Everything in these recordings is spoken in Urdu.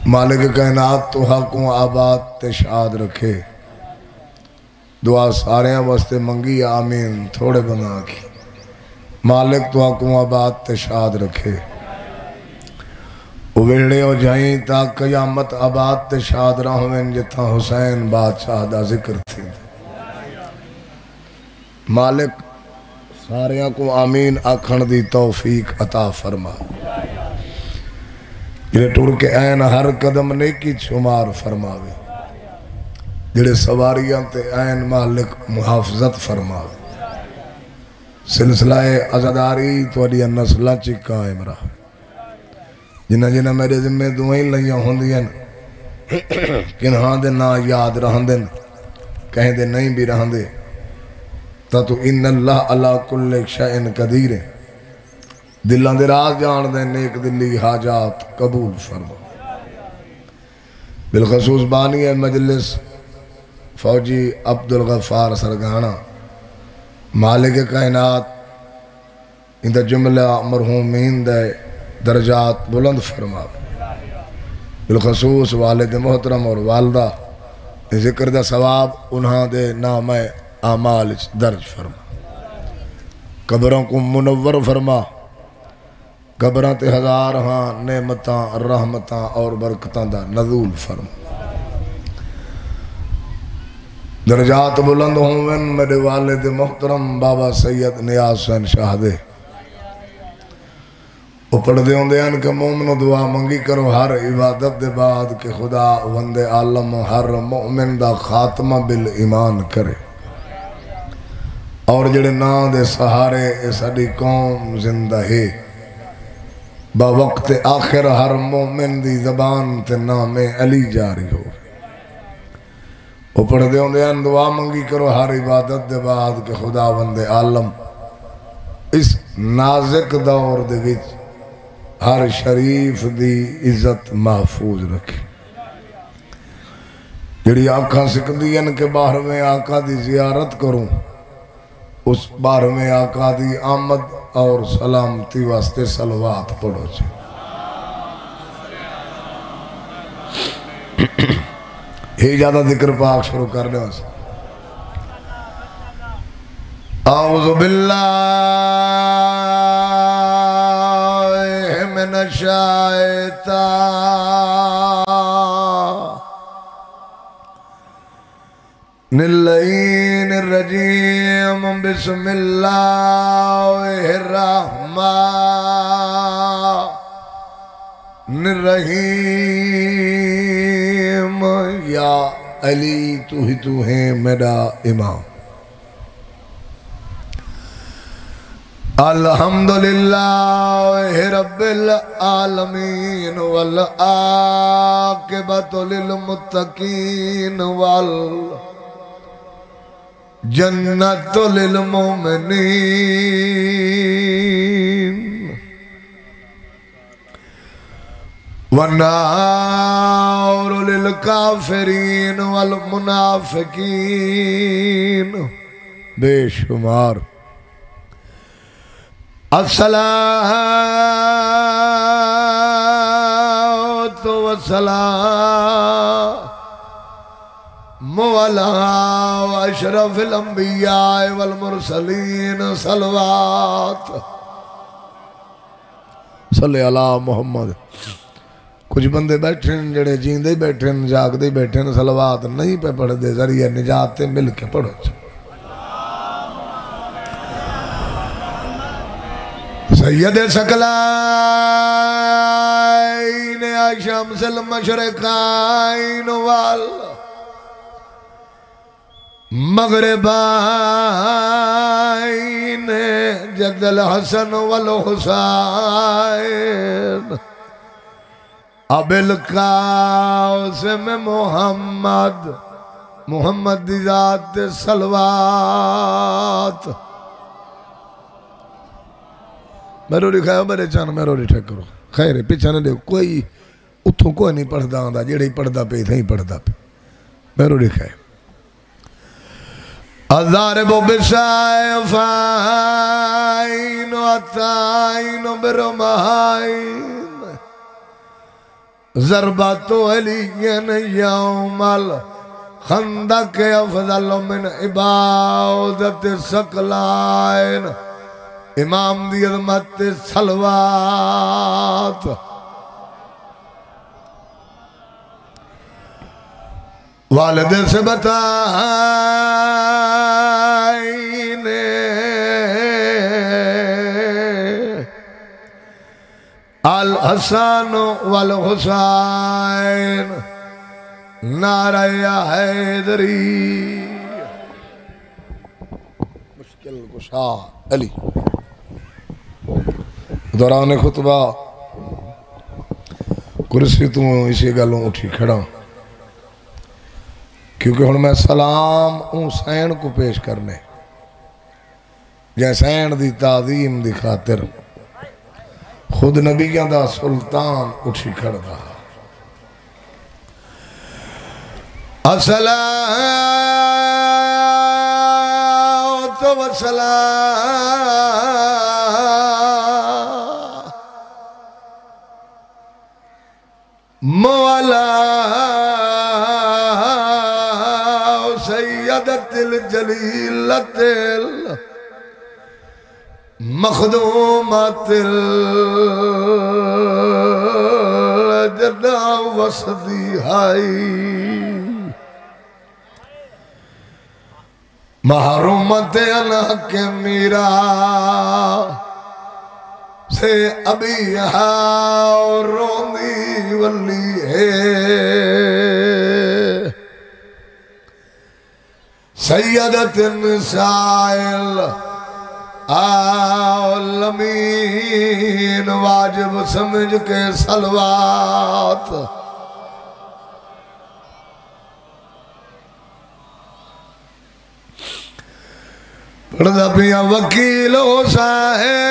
مالک کائنات تو حقوں آباد تے شاد رکھے دعا سارے واسطے منگی آمین تھوڑے بنا کی مالک تو حقوں آباد تے شاد رکھے ویڑے ہو جائیں تا قیامت آباد تے شاد رہویں جتھا حسین بادشاہ دا ذکر تھی مالک ساریاں کو آمین آکھن دی توفیق عطا فرما جڑے ٹر کے این ہر قدم نیکی شمار فرماوے جڑے سواریاں تے این مالک محافظت فرماوے سلسلہ عزاداری تو اڈیا نسلہ چی قائم رہا جنہ جنہ میرے ذمہ دعائیں لئیاں ہوں دیاں کنہاں دے نا یاد رہن دے کہیں دے نہیں بھی رہن دے تا تو ان اللہ علا کل شئن قدیر دلان دے راز جان دے نیک دلی حاجات قبول فرما بالخصوص بانی مجلس فوجی عبدالغفار سرگانا مالک کائنات ان دا جملہ مرحومین دے درجات بلند فرما بالخصوص والد محترم اور والدہ ذکر دا ثواب انہاں دے نام اعمال درج فرما قبروں کو منور فرما قبروں تے ہزار ہاں نعمتاں رحمتاں اور برکتاں دا نزول فرما درجات بلند ہوں میرے والد محترم بابا سید نیاز حسین شاہ دے وہ پڑھ دے ہوں دے ان کہ مومن دعا منگی کرو ہر عبادت دے بعد کہ خدا وند عالم ہر مومن دا خاتمہ بالایمان کرے اور جڑے نا دے سہارے اس اڈی قوم زندہ ہے با وقت آخر ہر مومن دی زبان تے نام علی جاری ہو وہ پڑھ دے ہوں دے ان دعا منگی کرو ہر عبادت دے بعد کہ خدا وند عالم اس نازک دور دے وچ ہر شریف دی عزت محفوظ رکھے جڑی آنکھاں سکھدی ان کے باہر میں آقا دی زیارت کروں اس باہر میں آقا دی آمد اور سلامتی واسطے صلوات پڑھو چھے ہی زیادہ ذکر پاک شروع کرنے واسطے اعوذ باللہ من الشیطان اللعین الرجیم بسم اللہ الرحمن الرحیم یا علی تو ہی تو ہے میرا امام الحمدللہ رب العالمین والعاقبۃ للمتقین والجنۃ للمؤمنین والنار للکافرین والمنافقین بے شمار الصلاة والسلام علی اشرف الانبیاء والمرسلین صلوات صلی علی محمد کچھ بندے بیٹھے ہیں جڑے جیندے بیٹھے ہیں جاگدے بیٹھے ہیں صلوات نہیں پہ پڑھ دے ذریعہ نجات مل کے پڑھو سید ثقلین شمس المشرقین والمغربین جد الحسن والحسین اب القاسم محمد محمد دی ذات صلوات میرو لکھا ہے میرے چاند میرو لکھا کرو خیر پیچھا نہ دے کوئی اتھوں کوئی نہیں پڑھ دا آندا جیڑے ہی پڑھ دا پہ تھا ہی پڑھ دا پہ میرو لکھا ہے الضارب بالسيفين والطائن برمحين ضربت علی یوم الخندق افضل من عبادت ثقلین امام دی عظمت صلوات والد سے بتائینے الحسن والحسین نعرہ حیدری مشکل کشا علی دوران خطبہ کرسی تو اسی گلوں اٹھی کھڑا کیونکہ ہن میں سلام حسین کو پیش کرنے یا حسین دی تعظیم دی خاطر خود نبیوں دا سلطان اٹھی کھڑ دا الصلاۃ والسلام علی سیدۃ الجلیلۃ مخدومات الجنہ وسطی ہائی محرومت انحق میرا سے ابھی اور روندی ولی ہے سیدت النسائل عالمین واجب سمجھ کے صلوات پڑھدا پیا وکیل حسین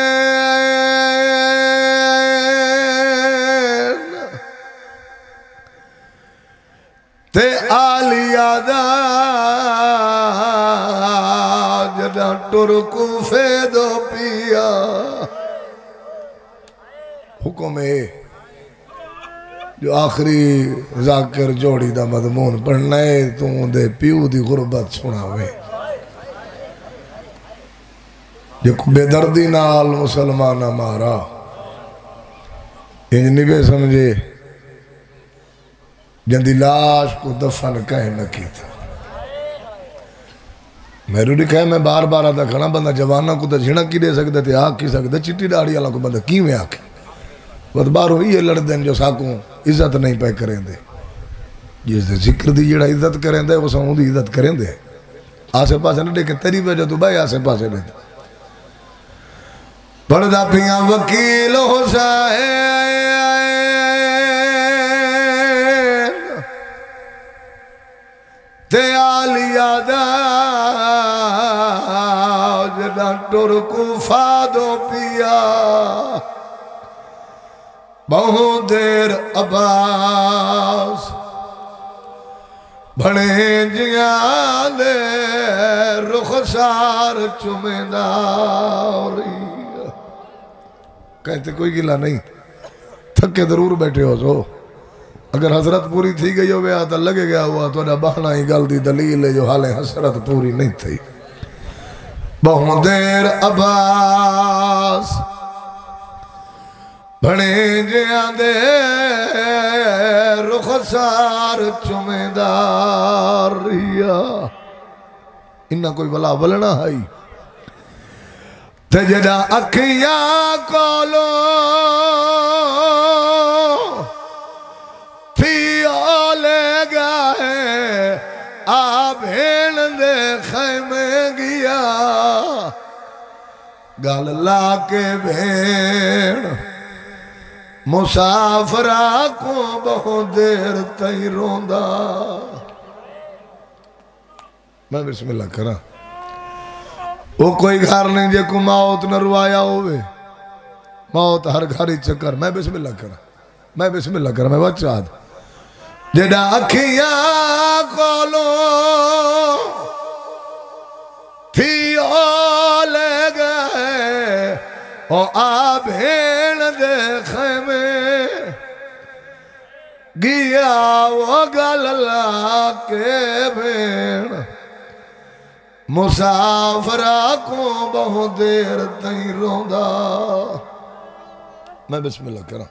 تے آلیا دا جدہ ٹرکو فیدو پیا حکم ہے جو آخری ذاکر جوڑی دا مضمون پڑھنا ہے تو دے پیو دی غربت سنا ہوئے جو بے دردی نال مسلمانہ مارا انجنی بے سمجھے جندی لاش کو دفن کہے نہ کی تھا میں روڑی کہے میں بار بار آتا کھڑا بندہ جوانہ کو تا جھڑا کی دے سکتے تھے آگ کی سکتے چٹی ڈاڑی اللہ کو بندہ کی میں آکے بہت بار ہوئی یہ لڑ دیں جو ساکوں عزت نہیں پہ کریں دے جس دے ذکر دی جڑا عزت کریں دے وہ سموں دی عزت کریں دے آسے پاسے نہ دیکھیں تیری وجہ تو بھائی آسے پاسے دے پڑھدا پیا وکیل حسین تے آلیا دا جدہ ٹرکو فادو پیا بہت دیر عباس بھڑے جیاں دے رخسار چمیداری کہتے کوئی گلہ نہیں تھکے ضرور بیٹھے ہو سو اگر حسرت پوری تھی گئی ہو گیا تو لگے گیا ہوا تو بہنا ہی گل دی دلیل ہے جو حالیں حسرت پوری نہیں تھی بہت دیر عباس بھڑے جیاں دے رخسار چمیداریا انہا کوئی بلا بلنا ہے تے جدا اکھیاں کولو تھیو لے گئے آبھین دے خیمے گیا گال لا کے بھین مسافرہ کو بہت دیر تئی روندا میں بسم اللہ کرا وہ کوئی گھر نہیں جے کو موت نہ روایا ہوئے موت ہر گھری چکر میں بسم اللہ کرا میں بسم اللہ کرا میں بچہ آدھ جڑا اکھیاں کولو تھیو لے گئے او آبھین دے خیمے گیا وہ گل لا کے بھیڑ مسافرہ کو بہت دیر تھی روندا. میں بسم اللہ کرا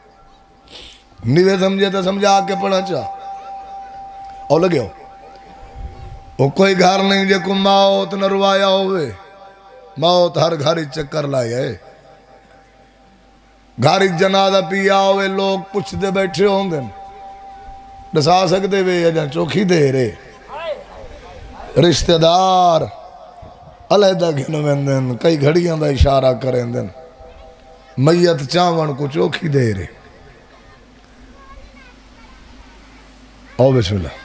نیوے سمجھے تو سمجھا کے پڑھا چاہ اور لگے ہو وہ کوئی گھر نہیں جے کو موت نہ روایا ہوئے. موت ہر گھر چکر لائے ہے. گھر جنازہ پیا ہوئے لوگ پوچھ دے بیٹھے ہوں گے دسا سکتے وے یا چوکھی دے رہے رشتہ دار علیحدہ گھن ویندن کئی گھڑیاں دا اشارہ کریں دن میت چاون کو چوکھی دے رہے. او بسم اللہ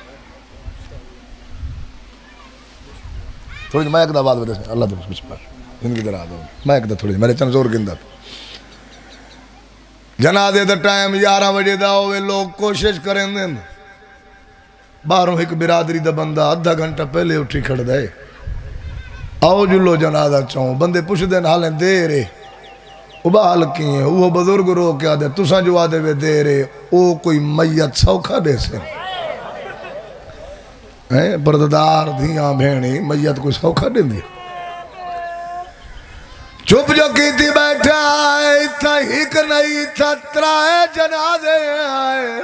تھوڑی میں ایک دا بات بتا اللہ تو بسم اللہ زندگی در آدھو میں ایک دا تھوڑی میرے چند زور گندہ جنازے دا ٹائم 11 بجے دا ہوئے لوگ کوشش کریں دن باہروں ایک برادری دا بندہ آدھا گھنٹہ پہلے اٹھی کھڑ دے آؤ جلو جنازہ چاہوں بندے پوچھ دین حالیں دے رہے وہ بحال کی ہیں وہ بزرگ رو کیا دے تساں جو آدھے وے دے رہے او کوئی میت سوکھا دے سے برددار دھیاں بھینی میت کوئی سوکھا دے دیا. چپ جو کی تھی بیٹھا آئے تھا ہک نہیں تھا ترائے جنازے آئے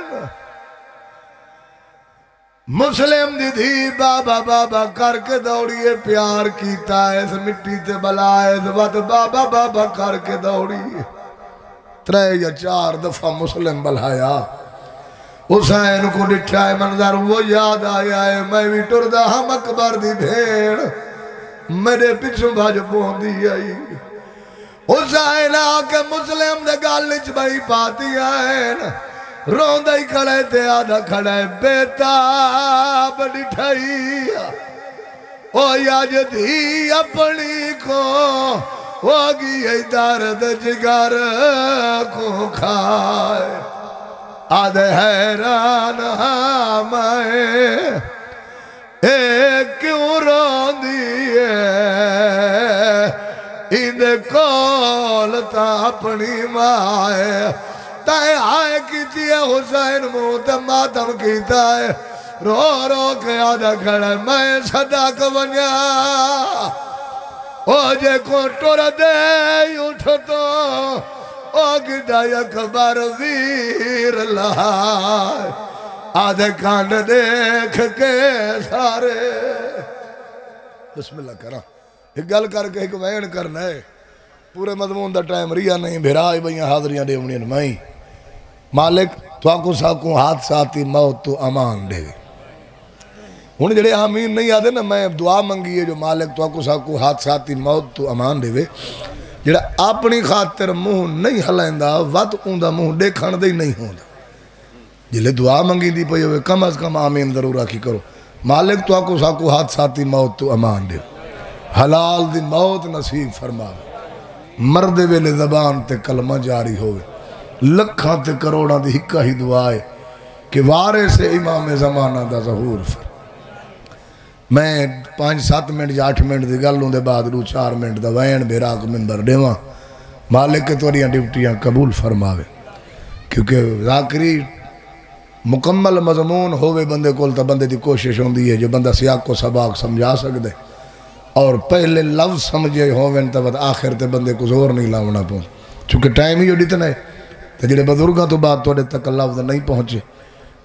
مسلم دی دھی بابا بابا کر کے دوڑیے پیار کیتا ہے اس مٹی تے بلائے اس وقت بابا بابا کر کے دوڑیے 3 یا 4 دفعہ مسلم بلایا. حسین کو ڈٹھا ہے منظر وہ یاد آیا ہے میں بھی ٹردہ ہم اکبر دی بھیڑ میرے پچھوں بھاج پوندی آئی. حسین آکے مسلم دے گالچ بھائی پاتی آئین روندہ ہی کھڑے تے آدھا کھڑے بیتاب ڈٹھائی او یاج دھی اپنی کو ہوگی ای درد جگر کو کھائے آدھے حیران ہمیں کیوں روندی ہے اندے کولتا اپنی مائے تائے آئے کیتی ہے حسین موت ماتم کیتا ہے رو رو کے آدھا کھڑے میں صدق ونیا او جے کو ٹور دے اٹھو تو او گڈا اکبر ویر لائے آدھے کانڈ دیکھ کے سارے. بسم اللہ کرا ایک گل کر کے ایک وین کرنا ہے پورے مضمون دا ٹائم ریا نہیں بھیرائی بھئیاں حاضریاں دے انہیں نمائی. مالک تو آکو ساکو حادثاتی موت تو امان دے انہیں جڑے آمین نہیں آدھے نا میں دعا منگی ہے جو مالک تو آکو ساکو حادثاتی موت تو امان دے جڑا اپنی خاطر منہ نہیں ہلائندہ وقت اوندہ منہ دیکھن دے نہیں ہوندہ جلے دعا منگی دی پئی ہوئے کم از کم آمین ضرور آکی کرو. مالک تو آکو ساکو حادثاتی موت تو امان دے حلال دی موت نصیب فرماوے مرد ویلے زبان تے کلمہ جاری ہوئے لکھاں تے کروڑاں دی ہکا ہی دعائے کہ وارے سے امام زمانہ دا ظہور فر. میں 5-7 منٹ یا 8 منٹ دی گلوں دے بعد 2-4 منٹ دا وین بیراک منبر دیواں مالک کے توریاں ڈیوٹیاں قبول فرماوے کیونکہ ذاکری مکمل مضمون ہوئے بندے کول تا بندے دی کوشش ہوندی ہے جو بندہ سیاق کو سباق سمجھا سکدے اور پہلے لفظ سمجھے ہوئے تا بعد آخر تے بندے کو زور نہیں لاؤنا پہنچ چونکہ ٹائم ہی جو دیتنا ہے تو جڑے بزرگاں تو بعد توڑے تک لفظ نہیں پہنچے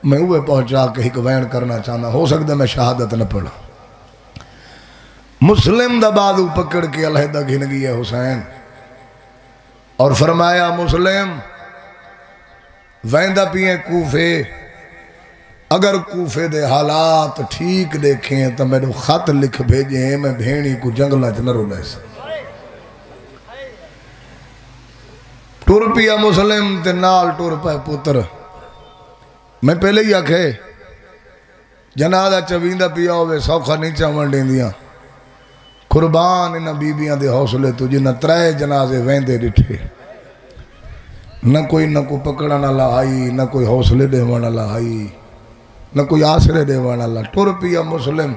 میں اوے پہنچا کے ایک وین کرنا چاہنا ہو سکتا میں شہادت نہ پڑھا. مسلم دا بازو پکڑ کے علیحدہ گھن گیا حسین اور فرمایا مسلم ویندہ پیئے کوفے اگر کوفے دے حالات ٹھیک دیکھیں تو میں نے خط لکھ بھیجیں میں بھینی کو جنگلہ نہ رونے سے ٹور پیا مسلم تے نال ٹور پائے پتر میں پہلے ہی آکھے جنازہ چویندہ پیا ہوئے سوکھا نہیں چاون دیں دیا قربان انہ بیبیاں دے حوصلے تو جنہ 3 جنازے ویندے ڈٹھے نہ کوئی پکڑا نہ لائی نہ کوئی حوصلے دیوانا لائی نہ کوئی آسرے دیوانا لا ٹور پیا مسلم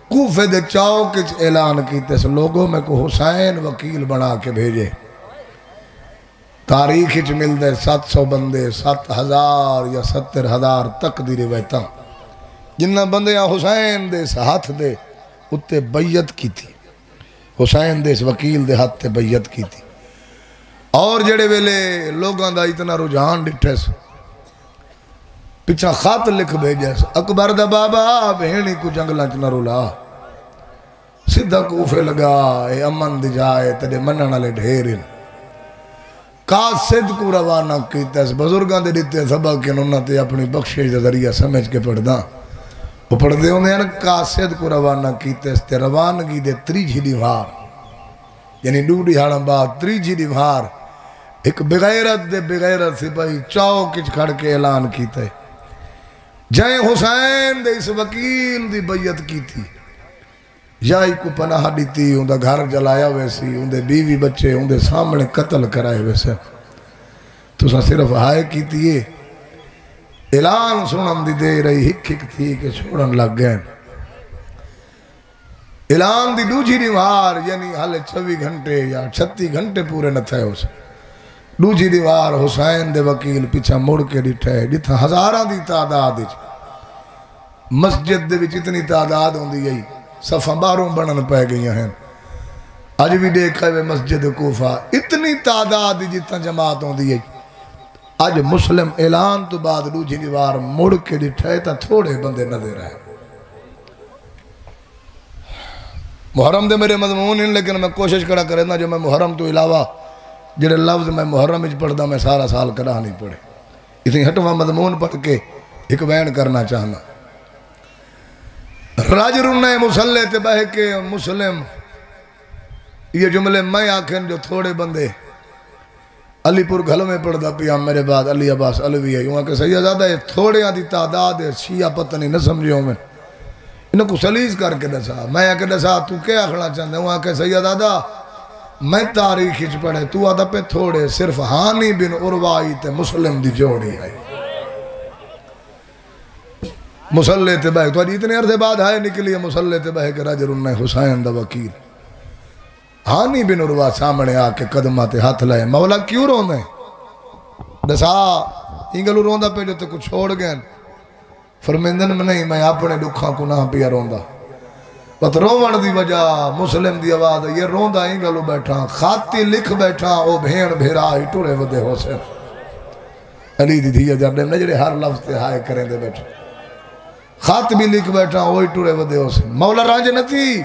کوفے دے چاؤ کچھ اعلان کیتے سے لوگوں میں کو حسین وکیل بنا کے بھیجے تاریخ وچ ملدے 700 بندے 7000 یا 70000 تک دی روایتاں جنہ بندیاں حسین دے اس ہاتھ دے اتے بیعت کی تھی، حسین دے اس وکیل دے ہاتھ تے بیعت کی تھی۔ اور جڑے ویلے لوگاں دا اتنا رجحان ڈٹھے سو پچھا خط لکھ بھیجے سو اکبر دا بابا بہنی کو جنگلاں چ نہ رلا، سدھا کوفے لگا اے امن دی جائے تیرے منن والے ڈھیر ہیں۔ قاصد کو روانہ کیتا اس بزرگاں دے دیتے سبق کے انہوں نے اپنی بخشش دا ذریعہ سمجھ کے پڑھدا وہ پڑھ دے ہوندے ہیں قاصد کو روانہ کیتا اس تے روانگی دے تریجھی دیوار یعنی ڈوڑی ہاڑاں بعد تریجھی دیوار ایک بغیرت دے بغیرت سپاہی چوک وچ کھڑ کے اعلان کیتا ہے جائیں حسین دے اس وکیل دی بیعت کی تھی جائی کو پناہ دیتی ان دا گھر جلایا ویسی ان دے بیوی بچے ان دے سامنے قتل کرائے ویسے تو سا صرف ہائے کی تھی اعلان سنن دی دے رہی ہک ہک تھی کہ چھوڑن لگ گئے اعلان دی دوجی دیوار یعنی حالے 24 گھنٹے یا 36 گھنٹے پورے نہ تھے اسے دوجی دیوار حسین دے وکیل پیچھا مڑ کے ڈٹھے جتنا ہزاراں دی تعداد مسجد دے وچ اتنی تعداد ہوندی گئی صفحہ باہروں بنن پہ گئی ہیں آج بھی دیکھا ہے مسجد کوفہ اتنی تعداد جتنا جماعت ہوندی ہے آج مسلم اعلان تو بعد دوجی دیوار مڑ کے ڈٹھے تا تھوڑے بندے نظر آئے محرم دے میرے مضمون ہیں لیکن میں کوشش کرا کرنا جو میں محرم تو علاوہ جڑے لفظ میں محرم اچ پڑھدا میں سارا سال کرا نہیں پڑھے اتنی ہٹواں مضمون پڑھ کے ایک بیان کرنا چاہنا راج رنے مسلح تے بہ کے مسلم یہ جملے میں آکھن جو تھوڑے بندے علی پور گھل میں پڑھدا پیا میرے بعد علی عباس علوی ہے یوں کہ سیدزادہ یہ تھوڑے آدھی تعداد ہے شیعہ پتہ نہیں نہ سمجھو میں انہوں کو سلیز کر کے دسا میں آکے دسا تو کیا کھڑا چاہتا ہوں آکے سیدزادہ میں تاریخ ہچ پڑھے تو آدھا پہ تھوڑے صرف ہانی بن عروائی تے مسلم دی جوڑی ہے مسلح تے بہ تو اتنے عرصے بعد آئے نکلی ہے مسلح تے بہ کے راج رنے حسین دا وکیل ہانی بن عروا سامنے آکے قدمہ تے ہاتھ لائے مولا کیوں روندے دسا انگلو روندا پہ جو تے کچھ چھوڑ گئے فرمیندن میں نہیں میں اپنے دکھاں کو نہ پیا روندا پت رومن دی وجہ مسلم دی آواز یہ روندا انگلو بیٹھا خاتی لکھ بیٹھا او بھین بھیرا ہی ٹورے ودے حسین علی دی دھیا جاندے نجرے ہر لفظ تے ہائے کریں دے بیٹھا خط بھی لکھ بیٹھا وہی ٹورے ودے حسین مولا رانج نتی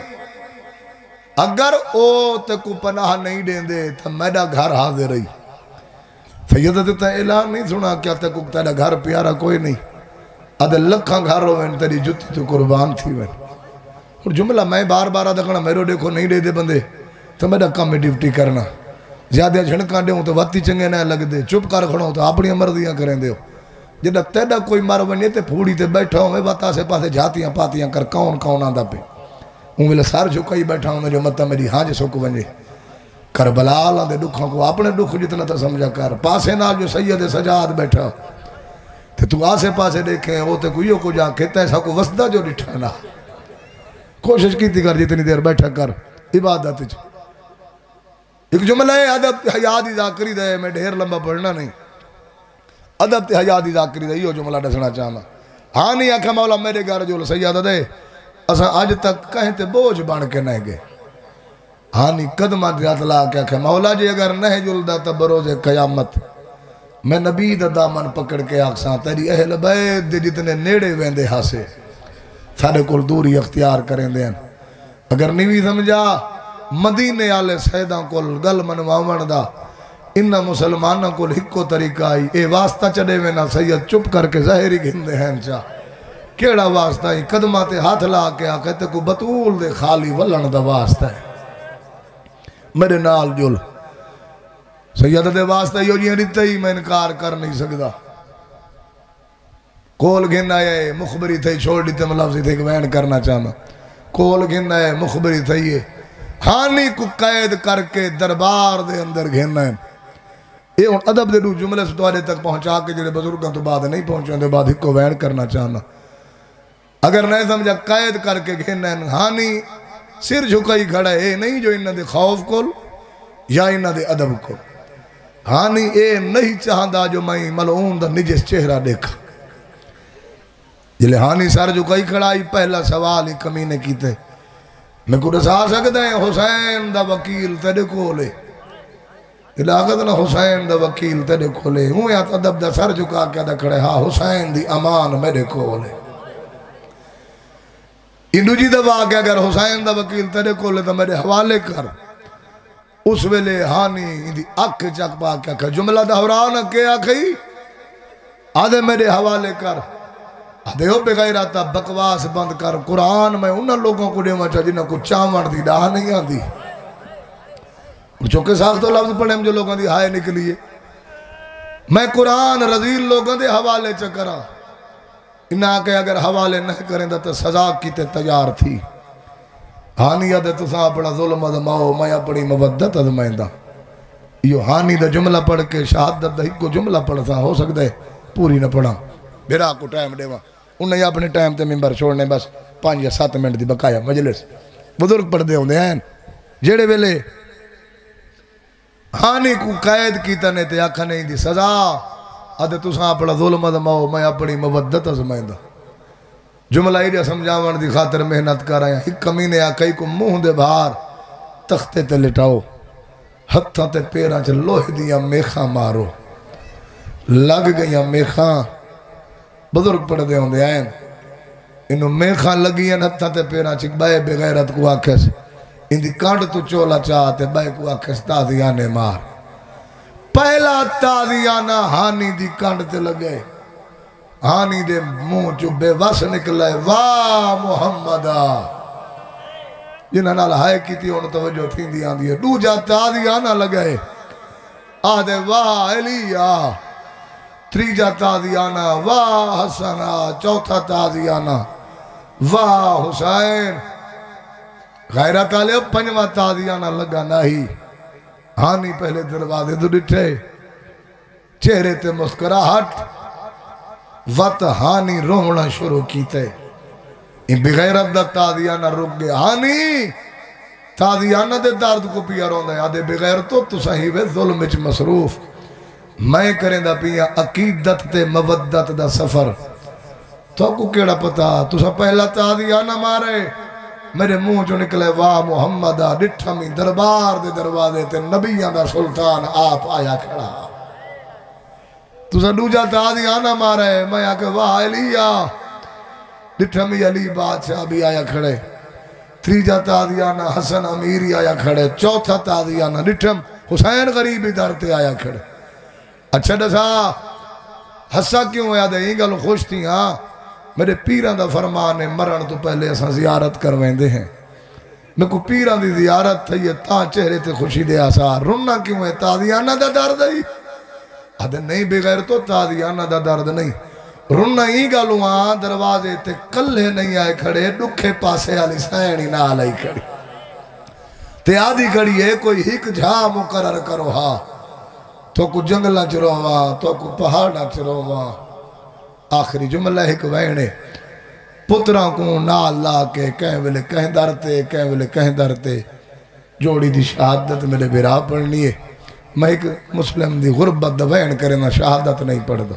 اگر او تے کو پناہ نہیں دیں دے تو میرا گھر حاضر رہی سیدہ تے اعلان نہیں سنا کیا تے کو تیرا گھر پیارا کوئی نہیں ادھے لکھاں گھر ہوئے تیری جتی تو قربان تھی میں اور جملہ میں بار بار دکھنا میرے دیکھو نہیں دے دے بندے تو میرا کام میں ڈیوٹی کرنا زیادہ جھنکاں دے ہوں تو واتی چنگے نہ لگ دے چپ کر کھڑا ہوں تو اپنی مرضیاں کریں دے جدہ تیڑا کوئی مر بنے تے پھوڑی تے بیٹھا ہوں میں باتا سے پاسے جھاتیاں پاتیاں کر کون آندہ پہ ہوں ملے سار جھکائی بیٹھا ہوں جو مطا میری ہاں جسو کو بنجے کربلا اللہ دے دکھوں کو اپنے دکھ جتنا تا سمجھا کر پاسے نال جو سید سجاد بیٹھا تے تو آسے پاسے دیکھیں وہ تے کوئیوں کو جا کہتا ہے سا کو وسدہ جو ڈٹھانا کوشش کی تھی کر جتنی دیر بیٹھا کر عبادت جو ایک جملہ ہے ادب حیاتی ذاکری دے میں ڈھیر لمبا پڑھنا نہیں ادب حیاتی ذاکری دے یہ جملہ ڈسنا چاہنا ہاں نہیں آکھا مولا میرے گھر جو سیادہ دے اسا آج تک کہیں تے بوجھ بان کے نہیں گئے ہاں نہیں قدمہ دیات لا کے آکھا مولا جی اگر نہیں جلدہ تب بروز قیامت میں نبی دا دامن پکڑ کے آکساں تیری اہل بیت دے جتنے نیڑے ویندے ہاسے سارے کل دوری اختیار کریں دیں اگر نہیں سمجھا مدینے آلے سیدہ کل گل منواؤن دا انہا مسلمانہ کل ہکو طریقہ آئی اے واسطہ چڑے میں نہ سید چپ کر کے ظاہری گھندے ہیں چاہ کیڑا واسطہ ہی قدمہ تے ہاتھ لا کے آکھتے کو بطول دے خالی ولن دا واسطہ ہے میرے نال جل سید دے واسطہ یو جی رہتے ہی میں انکار کر نہیں سکتا کول گھن آئے مخبری تھے چھوڑ دیتے ملافظی تھے کہ وین کرنا چاہنا کول گھن آئے مخبری تھے ہانی کو قید کر کے دربار دے اندر گھن آئے یہ ان ادب دے دو جملے سے توارے تک پہنچا کے جڑے بزرگاں تو بعد نہیں پہنچے دے بعد ہی کو وین کرنا چاہنا اگر نہیں سمجھا قید کر کے گھن آئے ہانی سر جھکائی کھڑا ہے نہیں جو انہ دے خوف کول یا انہ دے ادب کول ہانی اے نہیں چاہتا جو میں ملعون دا نجس چہرہ دیکھا جلے ہانی سر جو کئی کھڑائی پہلا سوال ہی کمینے کیتے میں کو رسا سکتا ہے حسین دا وکیل تیرے کولے علاقت نا حسین دا وکیل تیرے کولے ہوں یا تدب دا سر جھکا کیا دا کھڑے ہاں حسین دی امان میرے کولے انڈو جی دا واقع اگر حسین دا وکیل تیرے کولے تو میرے حوالے کر اس ویلے ہانی دی اکھ چک پا کیا کہ جملہ دہراؤ نہ کیا کہی آدھے میرے حوالے کر آدھے ہو بغیرتا بکواس بند کر قرآن میں انہاں لوگوں کو دیما چاہ جنہاں کو چامڑ دی ڈاہ نہیں آن دی چونکہ ساختو لفظ پڑھیں جو لوگوں دی ہائے نکلیے میں قرآن رضیل لوگوں دے حوالے چکرا انہاں کہ اگر حوالے نہیں کریں تو سزا کی تے تیار تھی ہانی دے تو ساں اپنا ظلم ادماؤ میں اپنی مبدت ادمائندہ یہ ہانی دا جملہ پڑھ کے شہادت دا ہی کو جملہ پڑھ سا ہو سکتا ہے پوری نہ پڑھا بیرا کو ٹائم دے وہاں انہیں اپنے ٹائم تے ممبر چھوڑنے بس 5 یا 7 منٹ دی بقایا مجلس بزرگ پڑھ دے ہوں دے ہیں جیڑے ویلے ہانی کو قید کیتا نے تے آکھا نہیں دی سزا آدھے تو ساں اپنا ظلم ادماؤ میں اپنی مبدت ازمائندہ جملہ ایڈیا سمجھاون دی خاطر محنت کر آیا ایک کمینے آکھائی کو منہ دے بھار تختے تے لٹاؤ ہتھاں تے پیراں چ لوہے دیاں میخاں مارو لگ گئیاں میخاں بزرگ پڑھ دے ہوں دے آئین انہوں میخاں لگیاں ہتھاں تے پیراں چ بائے بغیرت کو آکھس ان دی کانڈ تو چولا چاہتے بائے کو آکھس تازیانے مار پہلا تازیانہ ہانی دی کانڈ تے لگے ہانی دے منہ جو بے وس نکلے واہ محمدہ جنہاں نال ہائے کی تھی انہوں توجہ تھی دی آن دی ہے دو جا تازیانہ لگے آدھے واہ علیہ تریجا تازیانہ واہ حسنہ چوتھا تازیانہ واہ حسین غیرت آلے پنجوہ تازیانہ لگا نہیں ہانی پہلے دروازے دو ڈٹھے چہرے تے مسکراہٹ وقت ہانی رونا شروع کیتے ان بغیرت دا تازیانہ رک گئے ہانی تازیانہ دے درد کو پیا رون دے آدھے بغیر تو صحیح ہے ظلم اچ مصروف میں کریں دا پیا عقیدت تے مودت دا سفر تو کو کیڑا پتا تو سا پہلا تازیانہ مارے میرے منہ جو نکلے واہ محمدہ ڈٹھا میں دربار دے دروازے تے نبیان دا سلطان آپ آیا کھڑا تو سا دوجا تازیانہ مارے میں آکے واہ علیہ ڈٹھا میں علی بادشاہ بھی آیا کھڑے تریجا تازیانہ حسن امیری آیا کھڑے چوتھا تازیانہ ڈٹھا حسین غریبی درتے آیا کھڑے اچھا دسا حسا کیوں ہے آدھے یہ گل خوش تھی ہاں میرے پیران دا فرمان ہے مرن تو پہلے اساں زیارت کرویں دے ہیں میں کو پیران دی زیارت تھی ہے تاں چہرے تے خوشی دے آسار رنہ کیوں ہے تازیانہ دا درد ہے آدھے نہیں بغیر تو تازیانہ دا درد نہیں رنہ ہی گلوں آن دروازے تے کلے نہیں آئے کھڑے دکھے پاسے آلی سینی نہ آلائی کھڑی تے آدھی کھڑی ہے کوئی ہک جھا مقرر کرو ہاں تو کو جنگلہ چروہاں تو کو پہاڑا چروہاں آخری جملہ ایک وینے پتران کو نال لا کے کہیں ویلے کہیں درتے جوڑی دی شہادت میرے بیرا پڑھنی ہے میں ایک مسلم دی غربت دا وین کرنا شہادت نہیں پڑھ دا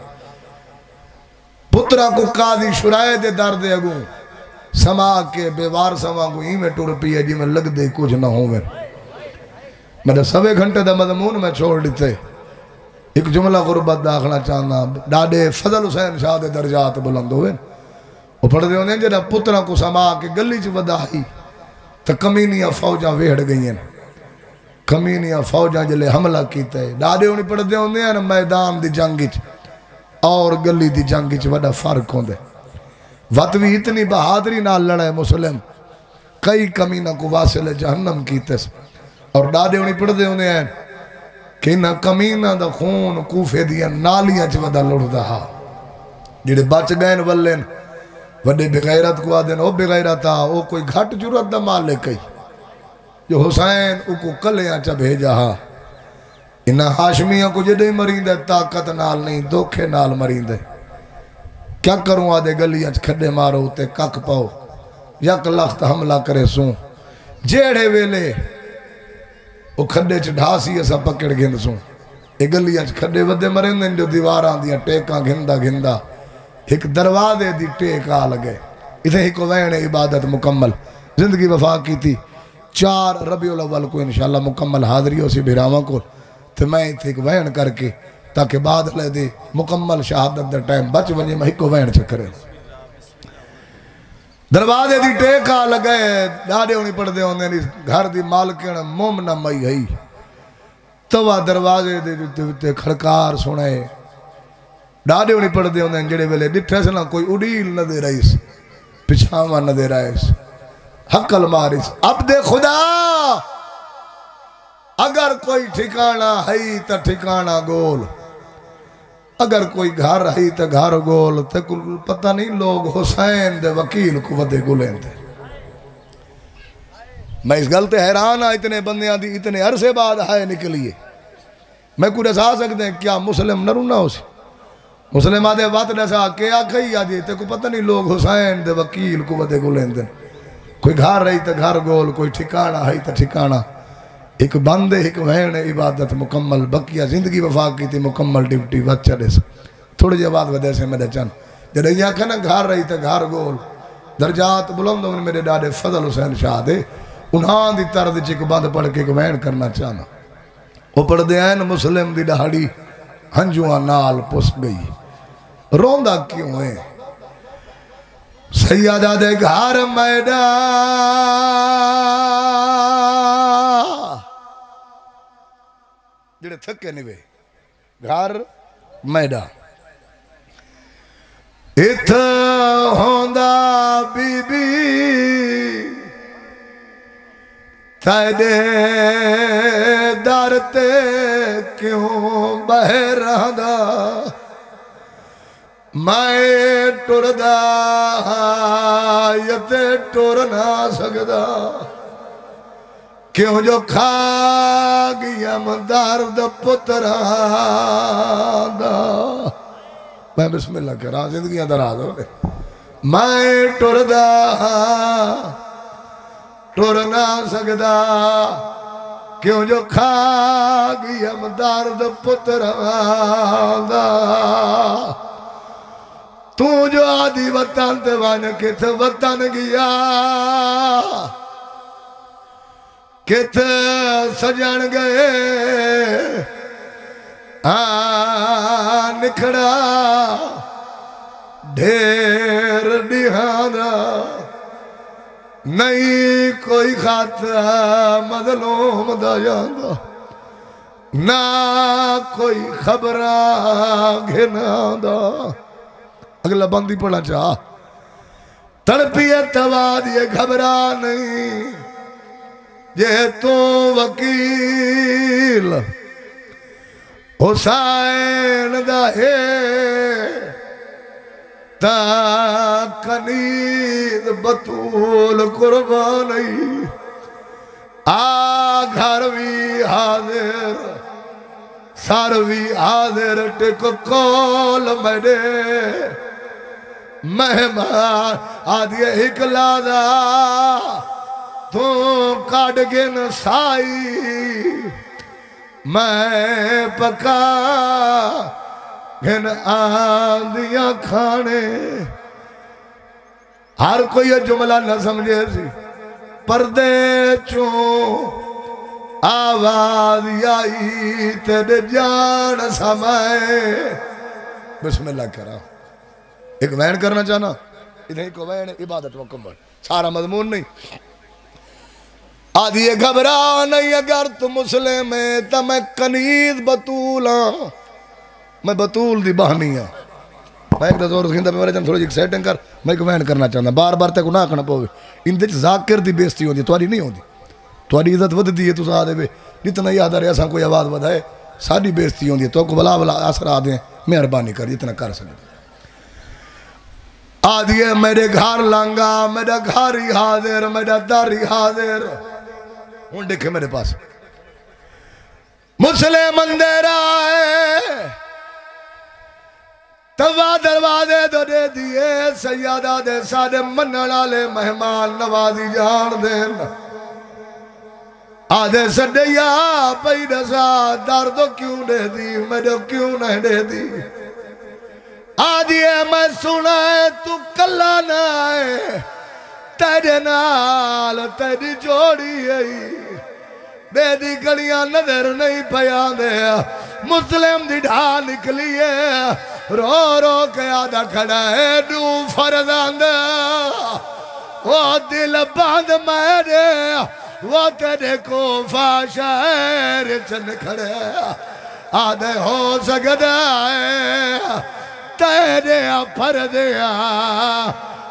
پتران کو قاضی شرائے دے دردے اگوں سما کے بیوار سما کو ہی میں ٹور پیئے جی میں لگ دے کچھ نہ ہوں میں 7 گھنٹے دا مضمون میں چھوڑ دیتے ایک جملہ غربت داخلہ چاہنا ڈاڑے فضل حسین شاہ دے درجات بلند ہوئے وہ پڑھ دے ہونے جنہا پترہ کو سما کے گلی چ ودائی تو کمینیاں فوجاں ویڑ گئی ہیں کمینیاں فوجاں جلے حملہ کیتے ہیں ڈاڑے ہونے پڑھ دے ہونے ہیں میدان دی جنگی چ اور گلی دی جنگی چ وڈا فرق ہوندے وطوی اتنی بہادری نہ لڑے مسلم کئی کمینہ کو واصل جہنم کیتے اور ڈاڑے ہونے پڑھ دے ہونے ہیں کہ نہ کمینہ دا خون کوفے دیا نالیاں چودا لڑ دہا جڑے بچ گئن ولین وڈے بغیرت کو آدھن او بغیرتا او کوئی گھٹ جرت دا مالک ہے جو حسین او کو کلیاں چا بھیجا ہا انہا ہاشمیاں کو جڑے مرین دے طاقت نال نہیں دوکھے نال مرین دے کیا کروں آدھے گلیاں کھڑے مارو تے کک پاؤ یک لخت حملہ کرے سوں جیڑے ویلے وہ کھڑے چ ڈھاسی ایسا پکڑ گئے سوں یہ گلیاں کھڈے ودے مرے ہوندے جو دیواراں دیاں ٹیکاں گھندا گھندا ایک دروازے دی ٹیک آ لگے اتنے ایک وین عبادت مکمل زندگی وفا کی تھی 4 ربیع الاول کو انشاءاللہ مکمل حاضری ہو سی بھراواں کو تو میں اتنے ایک وین کر کے تاکہ بعد لے دے مکمل شہادت در ٹائم بچ ونجے میں ایک وین چکرے دروازے دی ٹیک آ لگے ڈاڑے ہونی پڑھ دے ہوندے گھر دی مالکین مومنہ مئی ہئی توا دروازے دے کھڑکار سنے ڈاڑے ہونی پڑھ دے ہوندے جڑے ویلے ڈٹھے سنا کوئی اڈیل نہ دے رئیس پچھاواں نہ دے رئیس حقل مارس عبد خدا اگر کوئی ٹھکانہ ہے تا ٹھکانہ گول اگر کوئی گھر ہے تا گھر گول تے پتہ نہیں لوگ حسین دے وکیل کو ودے گلیں تھے میں اس گل تے حیران ہاں اتنے بندیاں دی اتنے عرصے بعد آئے نکلیے میں کوئی رسا سکتے ہیں کیا مسلم نہ رونا ہو سی مسلم آدھے وقت رسا کیا کئی آجے تے کو پتہ نہیں لوگ حسین دے وکیل کو ودے گلیں تھے کوئی گھر رہی تا گھر گول کوئی ٹھکانہ ہے تا ٹھکانہ ایک بندے ایک وین عبادت مکمل بقیہ زندگی وفا کی تھی مکمل ڈیوٹی بچہ دے سے تھوڑی جی آواز ودے سے میرے چند جب یہاں کہنا گھر رہی تا گھر گول درجات بلند ہونے میرے ڈاڑے فضل حسین شاہ دے انہاں دی طرد چک بند پڑھ کے ایک وین کرنا چاہنا وہ پڑھ دے ہیں مسلم دی ڈاڑی ہنجوان نال پس گئی روندہ کیوں ہے سیادہ دے گھر میدان جڑے تھکے نہیں وے گھر میدان ات ہوندہ بی بی تائدے دارتے کیوں بہر رہندا میں ٹردہ یتے ٹر نہ سکدا کیوں جو کھا گیم درد پترہ دا میں بسم اللہ کہہ رہا زندگیاں دراز ہو گئے میں ٹردہ ٹر نہ سکدا کیوں جو کھا گیم درد پترہ دا تو جو آدھی وطن تے وان کت وطن گیا کت سجن گئے نکھڑا ڈھیر ڈیہانا نہیں کوئی خاطر مظلوم دا جاندہ نہ کوئی خبرہ گھنا دا اگلا بندی پڑھنا چاہ تڑپی اتواد یہ گھبرا نہیں یہ تو وکیل حسین دا ہے تا کنید بطول قربانی گھر بھی حاضر سر بھی حاضر ٹک کول میڈے مہمان آدھے ہکلا دا تو کاٹ گن سائی میں پکا گن آندیاں کھانے ہر کوئی یہ جملہ نہ سمجھے سی پردے چوں آواز آئی تیرے جان سمائے بسم اللہ کرا ایک وین کرنا چاہنا ادھے ایک وین عبادت مکمل سارا مضمون نہیں آدھی یہ گھبرا نہیں اگر تو مسلم ہے تا میں کنیز بطول ہاں میں بطول دی بہنی ہاں میں ایک دور اس گھنٹہ پہ میرے جان تھوڑی ایک سیٹنگ کر میں ایک وین کرنا چاہنا بار بار تے کو نہ کرنا پوے ان دے ذاکر دی بیستی ہوندی تواری نہیں ہوندی تواری عزت ود دی ہے تو ساتھ دے جتنا یاد رہے ایسا کوئی آواز ودائے ساری بیستی ہوندی ہے تو کو بلا بلا اثر آدھیں مہربانی کر جتنا کر سکتے آدھی ہے میرے گھر لانگا میرا گھر ہی حاضر میرا در ہی حاضر ہوں دیکھے میرے پاس مسلم اندر آئے توا دروازے دو دے دیئے سیادہ دے سارے منن والے مہمان نوازی جان دین آدھے سڈیا پئی دسا درد کیوں دے دی میرے کیوں نہیں دے دی آدھے میں سنا ہے تو کلا نہ ہے تیرے نال تیری جوڑی ہے بے دی گلیاں نظر نہیں پیا دے مسلم دی ڈھا نکلی ہے رو رو کے آدھا کھڑا ہے دو فرزاند وہ دل باندھ میرے وہ تیرے کو فاشر چن کھڑے آدھے ہو سکتا ہے تیرے پردیا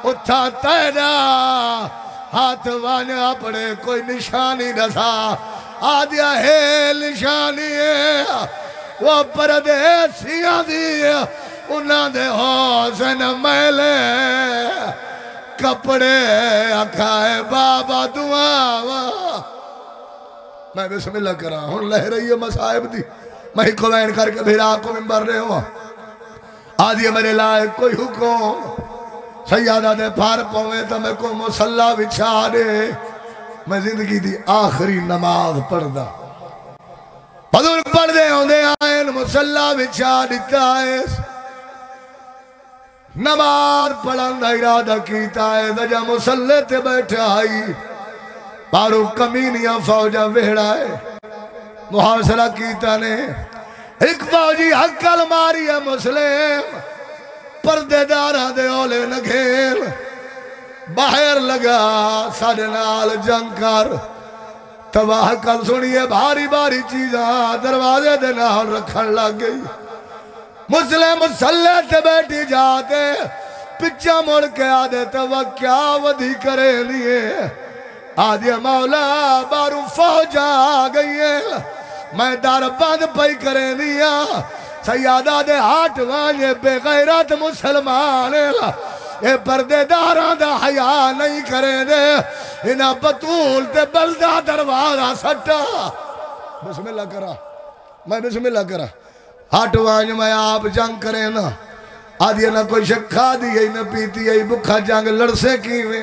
اتھا تیرا ہاتھ وانے اپنے کوئی نشانی نسا آدھیا ہے نشانی ہے وہ پردیسیاں دی انہاں دے حسن میلے کپڑے اکھائے بابا دعا میں بسم اللہ کرا ہوں لہ رہی ہے مسائب دی میں ہی کوین کر کے بھیرا کو ممبر رہے ہوا آدھی میرے لائق کوئی حکم سیادہ دے پھار پویں تو میں کو مسلح بچھا دے میں زندگی دی آخری نماز پڑھ دا بزرگ پڑھ دے ہوں دے آئین مسلح بچھا دیتا ہے نماز پڑھن دا ارادہ کیتا ہے دجا مسلح تے بیٹھا آئی پارو کمینیاں فوجہ ویڑا ہے محاصرہ کیتا نے ایک فوجی حقل ماری ہے مسلم پردے دارہ دے اولے نگھیل باہر لگا ساڑھے نال جنگ کر تباہ کل سنیے بھاری بھاری چیزاں دروازے دے نال رکھن لگ گئی مسلم مسلح تے بیٹھی جاتے پچھا مڑ کے آدھے تو وہ کیا ودھی کرے لیے آدھے مولا بارو فوجہ آگئی ہے میں دار بند پئی کرے لیا سیادہ دے ہاتھ وانے بے غیرت مسلمان اے پردے داراں دا حیاء نہیں کرے دے انہاں بطول تے بلدہ دروازہ سٹا بسم اللہ کرا میں بسم اللہ کرا ہاتھ وانے میں آپ جنگ کرے نا آدھی نہ کوئی شکھا دی نہ پیتی ہے بکھا جنگ لڑسے کیویں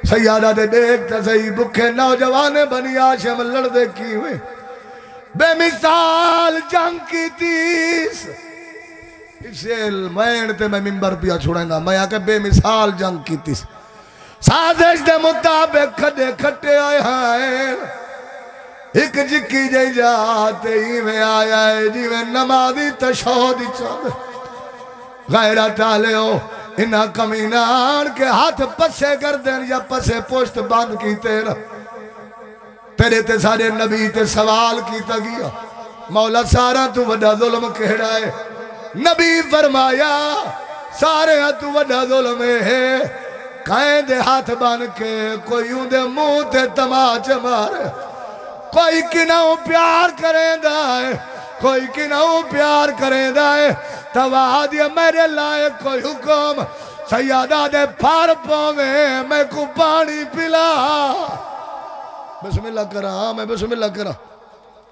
سیادہ دے دیکھتا صحیح بکھے نوجوانے بنی آشم لڑ دے کیویں بے مثال جنگ کی تیس اسے میں ممبر پیا چھوڑیں گا میں آکے بے مثال جنگ کی تیس سازش دے مطابق کھڑے کھٹے آئے ہیں ایک جکی جائی جاتے ہی میں آیا ہے جی میں نمازی تشہدی چاہتے غیرت آلے ہو انہا کمینان کے ہاتھ پسے گردن یا پسے پوشت باندھ کی تیرے تے سارے نبی تے سوال کیتا گیا مولا سارا تو وڈا ظلم کہڑا ہے نبی فرمایا سارے تو وڈا ظلم ہے کائیں دے ہاتھ بان کے کوئی ہوں دے منہ تے تماچ مارے کوئی کنہوں پیار کریں دائے کوئی کنہوں پیار کریں دائے تواد یا میرے لائق کوئی حکم سیادہ دے پھار پویں میں کو پانی پلا بسم اللہ کرا میں بسم اللہ کرا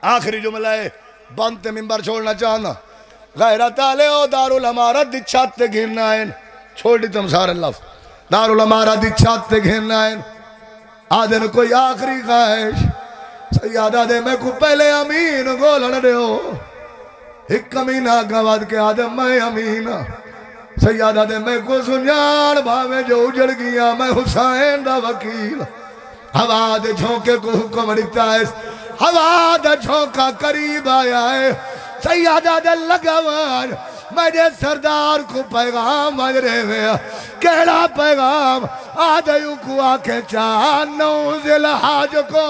آخری جملہ ہے بانتے ممبر چھوڑنا چاہنا غیرت آلے ہو دارالعمارت دی چھات تے گھرنا ہے چھوڑ دی تم سارے لفظ دارالعمارت دی چھات تے گھرنا ہے آدھن کوئی آخری خواہش سیادہ دے میں کو پہلے امین گولن دے ہو ایک امین آگواد کے آدم میں امین سیادہ دے میں کو سنیان بھاوے جو اجڑ گیا میں حسین دا وکیل ہوا دے جھونکے کو حکم دیتا ہے ہوا دے جھونکا قریب آیا ہے سیادہ دے لگوان میرے سردار کو پیغام مجرے ہوئے کہڑا پیغام آدھیوں کو آکے چانوں ذلحاج کو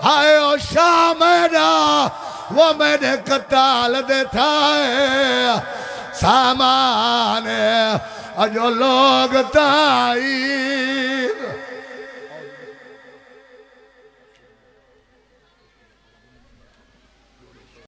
ہائے او شاہ میرا وہ میرے قتال دیتا ہے سامان جو لوگ تائی